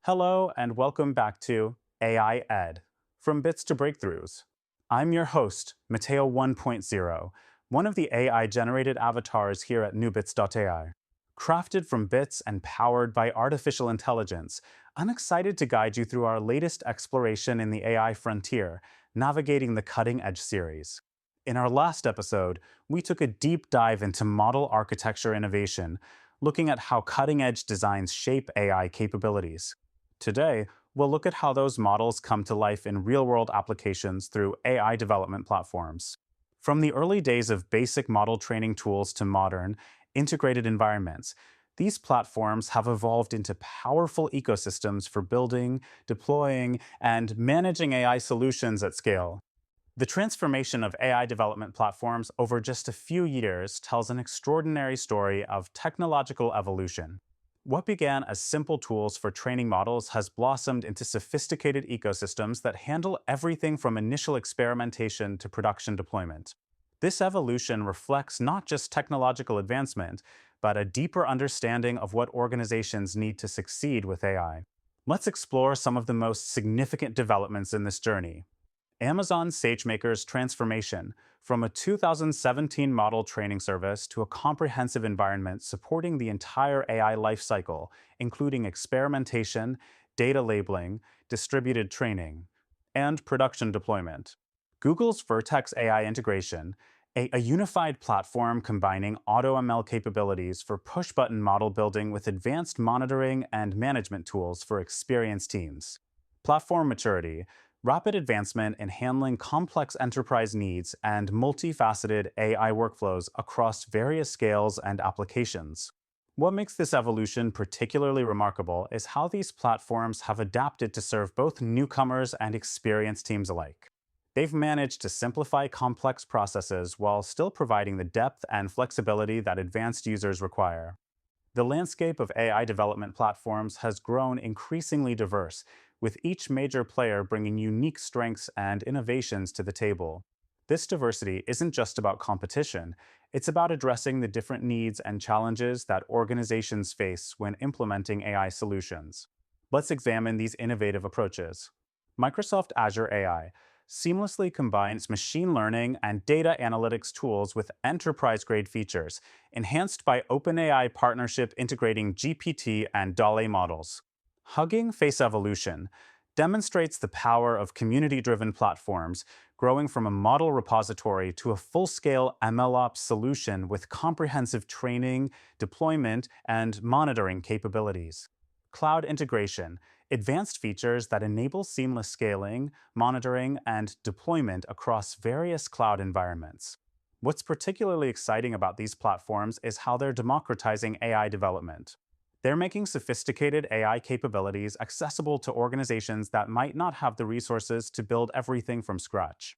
Hello, and welcome back to AI Ed, From Bits to Breakthroughs. I'm your host, Mateo 1.0, one of the AI-generated avatars here at newbits.ai. Crafted from bits and powered by artificial intelligence, I'm excited to guide you through our latest exploration in the AI frontier, navigating the Cutting Edge series. In our last episode, we took a deep dive into model architecture innovation, looking at how cutting-edge designs shape AI capabilities. Today, we'll look at how those models come to life in real-world applications through AI development platforms. From the early days of basic model training tools to modern, integrated environments, these platforms have evolved into powerful ecosystems for building, deploying, and managing AI solutions at scale. The transformation of AI development platforms over just a few years tells an extraordinary story of technological evolution. What began as simple tools for training models has blossomed into sophisticated ecosystems that handle everything from initial experimentation to production deployment. This evolution reflects not just technological advancement, but a deeper understanding of what organizations need to succeed with AI. Let's explore some of the most significant developments in this journey. Amazon SageMaker's transformation from a 2017 model training service to a comprehensive environment supporting the entire AI lifecycle, including experimentation, data labeling, distributed training, and production deployment. Google's Vertex AI integration, a unified platform combining AutoML capabilities for push-button model building with advanced monitoring and management tools for experienced teams. Platform maturity, rapid advancement in handling complex enterprise needs and multifaceted AI workflows across various scales and applications. What makes this evolution particularly remarkable is how these platforms have adapted to serve both newcomers and experienced teams alike. They've managed to simplify complex processes while still providing the depth and flexibility that advanced users require. The landscape of AI development platforms has grown increasingly diverse, with each major player bringing unique strengths and innovations to the table. This diversity isn't just about competition, it's about addressing the different needs and challenges that organizations face when implementing AI solutions. Let's examine these innovative approaches. Microsoft Azure AI seamlessly combines machine learning and data analytics tools with enterprise-grade features, enhanced by OpenAI partnership integrating GPT and DALL models. Hugging Face Evolution demonstrates the power of community-driven platforms, growing from a model repository to a full-scale MLOps solution with comprehensive training, deployment, and monitoring capabilities. Cloud integration, advanced features that enable seamless scaling, monitoring, and deployment across various cloud environments. What's particularly exciting about these platforms is how they're democratizing AI development. They're making sophisticated AI capabilities accessible to organizations that might not have the resources to build everything from scratch.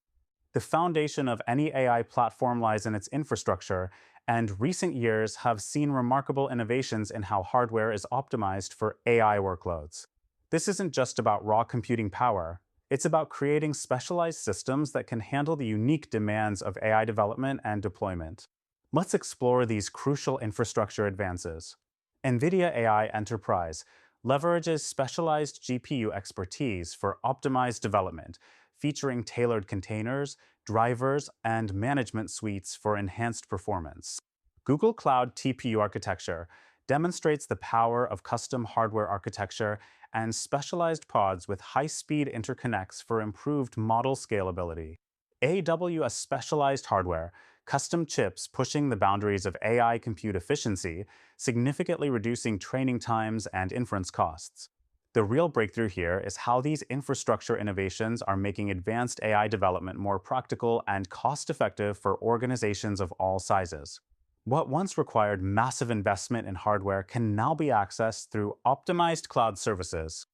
The foundation of any AI platform lies in its infrastructure, and recent years have seen remarkable innovations in how hardware is optimized for AI workloads. This isn't just about raw computing power. It's about creating specialized systems that can handle the unique demands of AI development and deployment. Let's explore these crucial infrastructure advances. NVIDIA AI Enterprise leverages specialized GPU expertise for optimized development, featuring tailored containers, drivers, and management suites for enhanced performance. Google Cloud TPU architecture demonstrates the power of custom hardware architecture and specialized pods with high-speed interconnects for improved model scalability. AWS specialized hardware, custom chips pushing the boundaries of AI compute efficiency, significantly reducing training times and inference costs. The real breakthrough here is how these infrastructure innovations are making advanced AI development more practical and cost-effective for organizations of all sizes. What once required massive investment in hardware can now be accessed through optimized cloud services.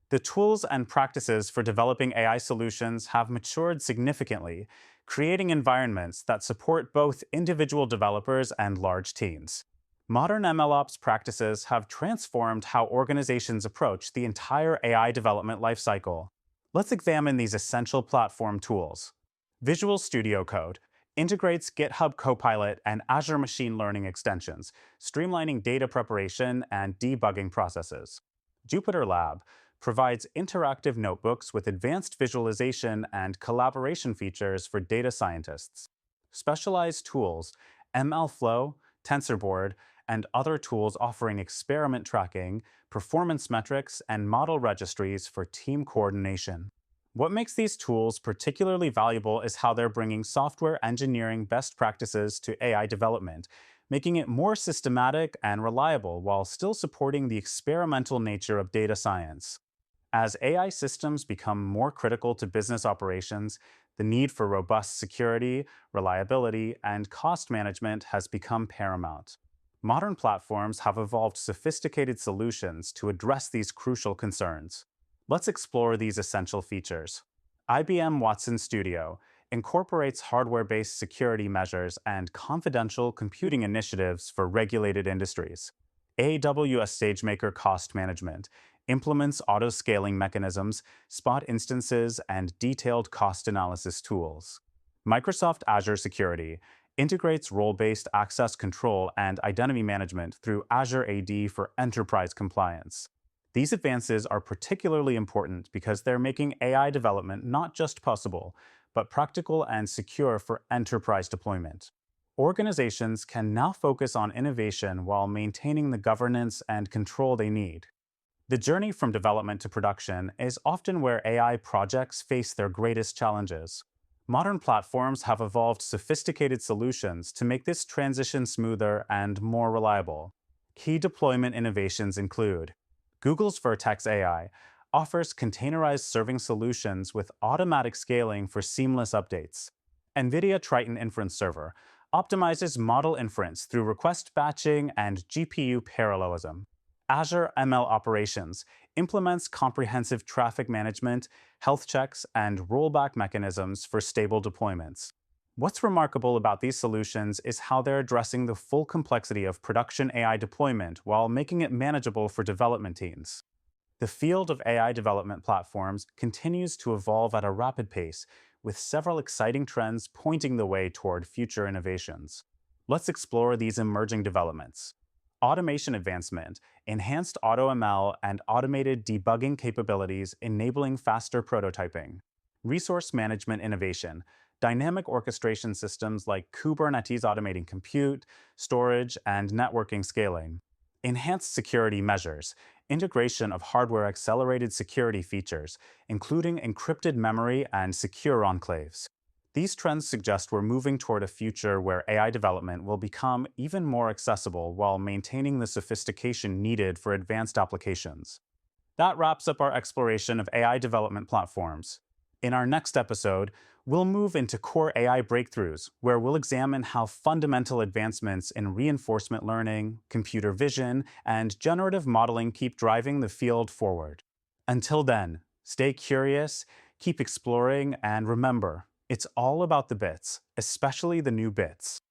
The tools and practices for developing AI solutions have matured significantly, creating environments that support both individual developers and large teams. Modern MLOps practices have transformed how organizations approach the entire AI development lifecycle. Let's examine these essential platform tools. Visual Studio Code integrates GitHub Copilot and Azure machine learning extensions, streamlining data preparation and debugging processes. JupyterLab provides interactive notebooks with advanced visualization and collaboration features for data scientists. Specialized tools, MLflow, TensorBoard, and other tools offering experiment tracking, performance metrics, and model registries for team coordination. What makes these tools particularly valuable is how they're bringing software engineering best practices to AI development, making it more systematic and reliable while still supporting the experimental nature of data science. As AI systems become more critical to business operations, the need for robust security, reliability, and cost management has become paramount. Modern platforms have evolved sophisticated solutions to address these crucial concerns. Let's explore these essential features. IBM Watson Studio incorporates hardware-based security measures and confidential computing initiatives for regulated industries. AWS SageMaker Cost Management implements auto-scaling mechanisms, spot instances, and detailed cost analysis tools. Microsoft Azure Security integrates role-based access control and identity management through Azure AD for enterprise compliance. These advances are particularly important because they're making AI development not just possible, but practical and secure for enterprise deployment. Organizations can now focus on innovation while maintaining the governance and control they need. The journey from development to production is often where AI projects face their greatest challenges. Modern platforms have evolved sophisticated solutions to make this transition smoother and more reliable. Key deployment innovations include Google's Vertex AI offers containerized serving solutions with automatic scaling for seamless updates. NVIDIA Triton Inference Server optimizes model inference through request batching and GPU parallelism. Azure ML Operations implements comprehensive traffic management, health checks, and rollback mechanisms for stable deployments. What's remarkable about these solutions is how they're addressing the full complexity of production AI deployment while making it manageable for development teams. The field of AI development platforms continues to evolve at a rapid pace, with several exciting trends pointing the way toward future innovations. Let's explore these emerging developments. Automation advancement, enhanced AutoML, and automated debugging capabilities enabling faster prototyping. Resource management innovation, dynamic orchestration systems like Kubernetes automating compute, storage, and networking scaling. Enhanced security measures, integration of hardware-accelerated security features, including encrypted memory and secure enclaves. These trends suggest we're moving toward a future where AI development will become even more accessible while maintaining the sophistication needed for advanced applications. That wraps up our exploration of AI development platforms. In our next episode, we'll move into core AI breakthroughs, where we'll examine how fundamental advancements in reinforcement learning, computer vision, and generative modeling keep driving the field forward. Until then, stay curious, keep exploring, and remember, it's all about the bits, especially the new bits.